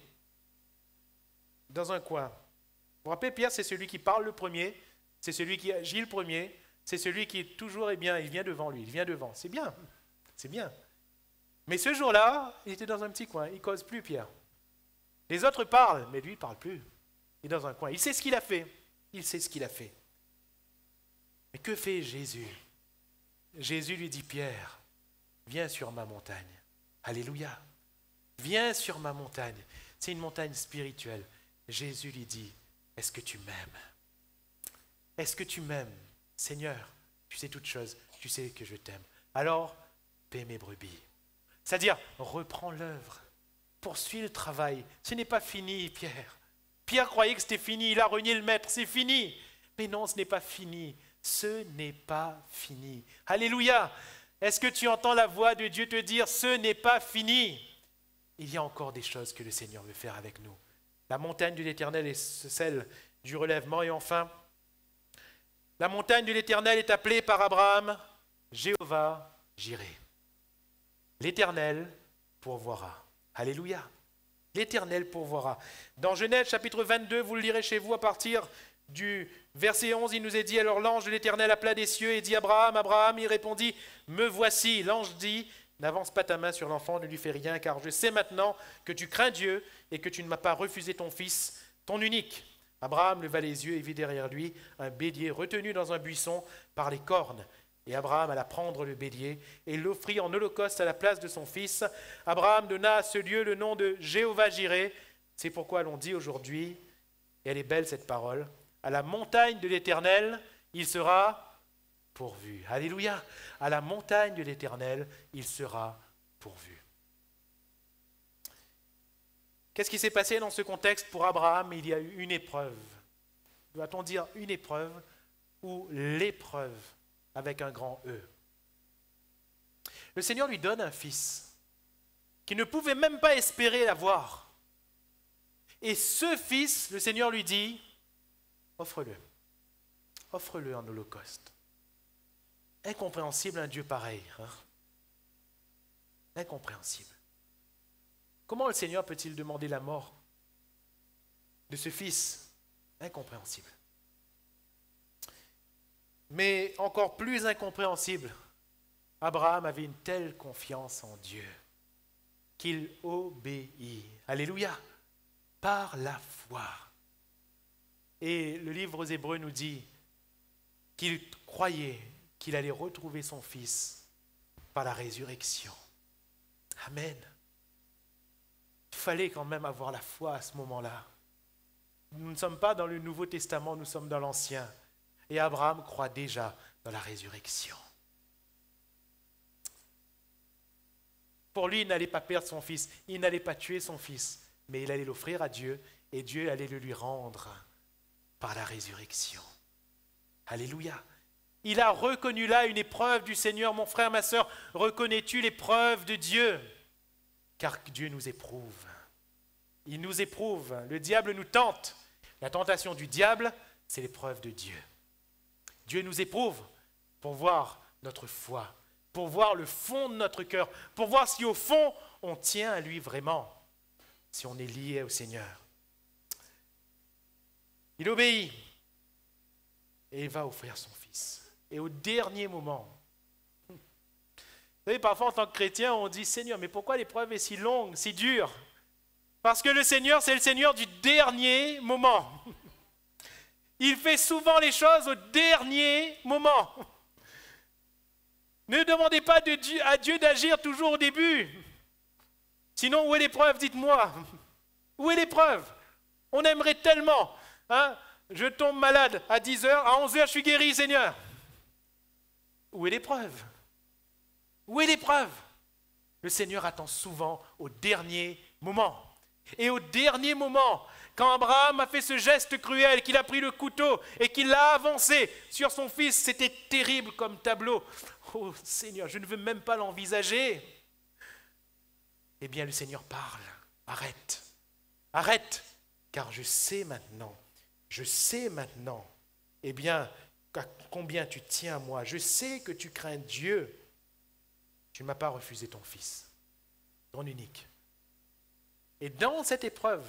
dans un coin. Vous vous rappelez, Pierre, c'est celui qui parle le premier, c'est celui qui agit le premier, c'est celui qui est toujours, il vient devant lui, il vient devant. C'est bien, c'est bien. Mais ce jour-là, il était dans un petit coin, il ne cause plus, Pierre. Les autres parlent, mais lui, il ne parle plus. Il est dans un coin, il sait ce qu'il a fait. Il sait ce qu'il a fait. Mais que fait Jésus? Jésus lui dit, Pierre, viens sur ma montagne. Alléluia. Viens sur ma montagne. C'est une montagne spirituelle. Jésus lui dit, est-ce que tu m'aimes? Est-ce que tu m'aimes? Seigneur, tu sais toutes choses, tu sais que je t'aime. Alors, paie mes brebis. C'est-à-dire, reprends l'œuvre. Poursuis le travail. Ce n'est pas fini, Pierre. Pierre croyait que c'était fini. Il a renié le maître. C'est fini. Mais non, ce n'est pas fini. Ce n'est pas fini. Alléluia. Est-ce que tu entends la voix de Dieu te dire, ce n'est pas fini? Il y a encore des choses que le Seigneur veut faire avec nous. La montagne de l'Éternel est celle du relèvement. Et enfin, la montagne de l'Éternel est appelée par Abraham Jéhovah Jireh. L'Éternel pourvoira. Alléluia. L'Éternel pourvoira. Dans Genèse chapitre 22, vous le lirez chez vous à partir du verset 11, il nous est dit, alors l'ange de l'Éternel appela des cieux et dit, Abraham, Abraham, il répondit, me voici. L'ange dit, n'avance pas ta main sur l'enfant, ne lui fais rien, car je sais maintenant que tu crains Dieu et que tu ne m'as pas refusé ton fils, ton unique. Abraham leva les yeux et vit derrière lui un bélier retenu dans un buisson par les cornes. Et Abraham alla prendre le bélier et l'offrit en holocauste à la place de son fils. Abraham donna à ce lieu le nom de Jéhovah Jireh. C'est pourquoi l'on dit aujourd'hui, et elle est belle cette parole, à la montagne de l'Éternel, il sera pourvu. Alléluia. À la montagne de l'Éternel, il sera pourvu. Qu'est-ce qui s'est passé dans ce contexte pour Abraham? Il y a eu une épreuve. Doit-on dire une épreuve ou l'épreuve avec un grand E? Le Seigneur lui donne un fils qui ne pouvait même pas espérer l'avoir. Et ce fils, le Seigneur lui dit, offre-le. Offre-le en holocauste. Incompréhensible un Dieu pareil. Incompréhensible. Comment le Seigneur peut-il demander la mort de ce fils? Incompréhensible. Mais encore plus incompréhensible, Abraham avait une telle confiance en Dieu qu'il obéit. Alléluia. Par la foi. Et le livre aux Hébreux nous dit qu'il croyait qu'il allait retrouver son fils par la résurrection. Amen. Il fallait quand même avoir la foi à ce moment-là. Nous ne sommes pas dans le Nouveau Testament, nous sommes dans l'Ancien. Et Abraham croit déjà dans la résurrection. Pour lui, il n'allait pas perdre son fils, il n'allait pas tuer son fils, mais il allait l'offrir à Dieu et Dieu allait le lui rendre par la résurrection. Alléluia. Il a reconnu là une épreuve du Seigneur. Mon frère, ma sœur, reconnais-tu l'épreuve de Dieu? Car Dieu nous éprouve. Il nous éprouve. Le diable nous tente. La tentation du diable, c'est l'épreuve de Dieu. Dieu nous éprouve pour voir notre foi, pour voir le fond de notre cœur, pour voir si au fond, on tient à lui vraiment, si on est lié au Seigneur. Il obéit et il va offrir son fils. Et au dernier moment, vous savez, parfois en tant que chrétien, on dit « Seigneur, mais pourquoi l'épreuve est si longue, si dure ?» Parce que le Seigneur, c'est le Seigneur du dernier moment. Il fait souvent les choses au dernier moment. Ne demandez pas à Dieu d'agir toujours au début. Sinon, où est l'épreuve? Dites-moi. Où est l'épreuve? On aimerait tellement. Hein? Je tombe malade à 10h, à 11h, je suis guéri, Seigneur. Où est l'épreuve? Où est l'épreuve? Le Seigneur attend souvent au dernier moment. Et au dernier moment, quand Abraham a fait ce geste cruel, qu'il a pris le couteau et qu'il l'a avancé sur son fils, c'était terrible comme tableau. Oh Seigneur, je ne veux même pas l'envisager. Eh bien, le Seigneur parle. Arrête, arrête, car je sais maintenant, eh bien, combien tu tiens à moi. Je sais que tu crains Dieu. Tu ne m'as pas refusé ton fils, ton unique. Et dans cette épreuve,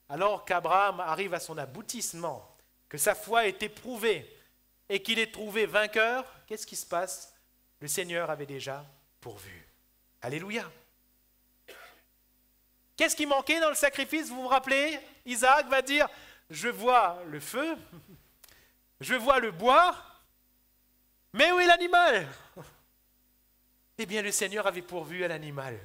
alors qu'Abraham arrive à son aboutissement, que sa foi est éprouvée et qu'il est trouvé vainqueur, qu'est-ce qui se passe? Le Seigneur avait déjà pourvu. Alléluia. Qu'est-ce qui manquait dans le sacrifice? Vous vous rappelez? Isaac va dire, je vois le feu, je vois le bois, mais où est l'animal? Eh bien, le Seigneur avait pourvu à l'animal.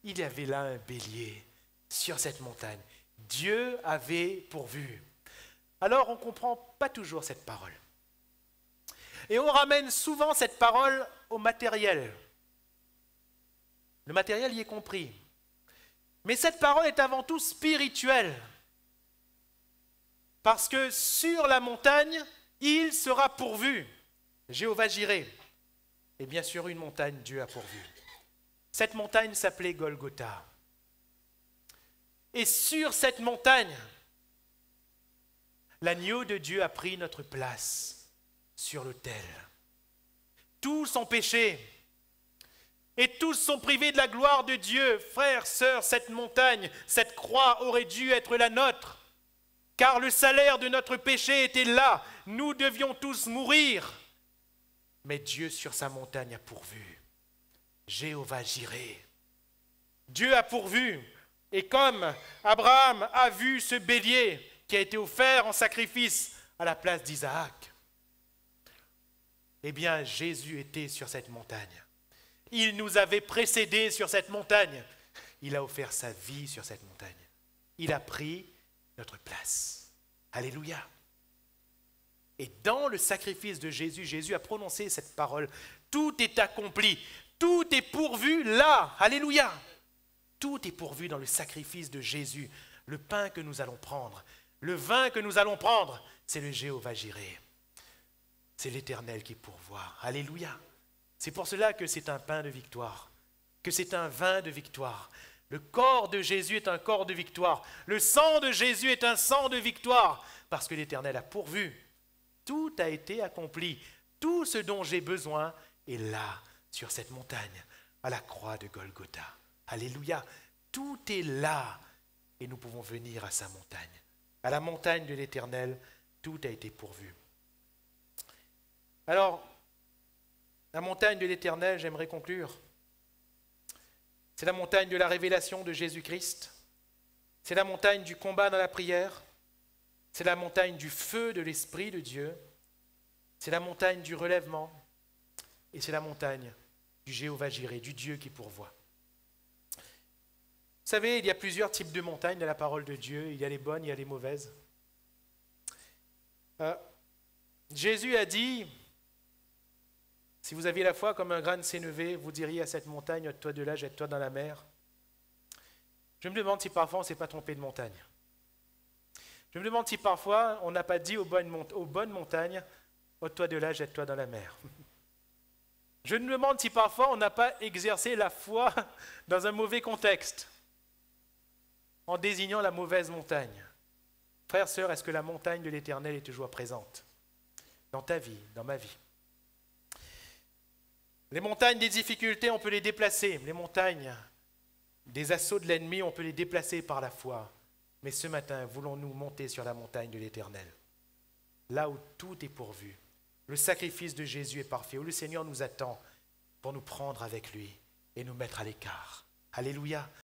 Il y avait là un bélier sur cette montagne. Dieu avait pourvu. Alors, on ne comprend pas toujours cette parole. Et on ramène souvent cette parole au matériel. Le matériel y est compris. Mais cette parole est avant tout spirituelle. Parce que sur la montagne, il sera pourvu. Jéhovah Jireh. Et bien sûr, une montagne, Dieu a pourvu. Cette montagne s'appelait Golgotha. Et sur cette montagne, l'agneau de Dieu a pris notre place sur l'autel. Tous ont péché et tous sont privés de la gloire de Dieu. Frères, sœurs, cette montagne, cette croix aurait dû être la nôtre, car le salaire de notre péché était là. Nous devions tous mourir. Mais Dieu sur sa montagne a pourvu. Jéhovah Jireh. Dieu a pourvu. Et comme Abraham a vu ce bélier qui a été offert en sacrifice à la place d'Isaac, eh bien Jésus était sur cette montagne. Il nous avait précédés sur cette montagne. Il a offert sa vie sur cette montagne. Il a pris notre place. Alléluia. Et dans le sacrifice de Jésus, Jésus a prononcé cette parole. Tout est accompli. Tout est pourvu là. Alléluia. Tout est pourvu dans le sacrifice de Jésus. Le pain que nous allons prendre, le vin que nous allons prendre, c'est le Jéhovah Jireh. C'est l'Éternel qui pourvoit. Alléluia. C'est pour cela que c'est un pain de victoire, que c'est un vin de victoire. Le corps de Jésus est un corps de victoire. Le sang de Jésus est un sang de victoire, parce que l'Éternel a pourvu. Tout a été accompli. Tout ce dont j'ai besoin est là, sur cette montagne, à la croix de Golgotha. Alléluia. Tout est là et nous pouvons venir à sa montagne. À la montagne de l'Éternel, tout a été pourvu. Alors, la montagne de l'Éternel, j'aimerais conclure. C'est la montagne de la révélation de Jésus-Christ. C'est la montagne du combat dans la prière. C'est la montagne du feu de l'Esprit de Dieu. C'est la montagne du relèvement. Et c'est la montagne du Jéhovah Jireh, du Dieu qui pourvoit. Vous savez, il y a plusieurs types de montagnes dans la parole de Dieu. Il y a les bonnes, il y a les mauvaises. Jésus a dit, Si vous aviez la foi comme un grain de sénévé, vous diriez à cette montagne, ôte-toi de là, jette-toi dans la mer. Je me demande si parfois on ne s'est pas trompé de montagne. Je me demande si parfois on n'a pas dit aux bonnes montagnes, ôte-toi de là, jette-toi dans la mer. Je me demande si parfois on n'a pas exercé la foi dans un mauvais contexte, en désignant la mauvaise montagne. Frères, sœurs, est-ce que la montagne de l'Éternel est toujours présente dans ta vie, dans ma vie? Les montagnes des difficultés, on peut les déplacer. Les montagnes des assauts de l'ennemi, on peut les déplacer par la foi. Mais ce matin, voulons-nous monter sur la montagne de l'Éternel, là où tout est pourvu? Le sacrifice de Jésus est parfait, où le Seigneur nous attend pour nous prendre avec lui et nous mettre à l'écart. Alléluia.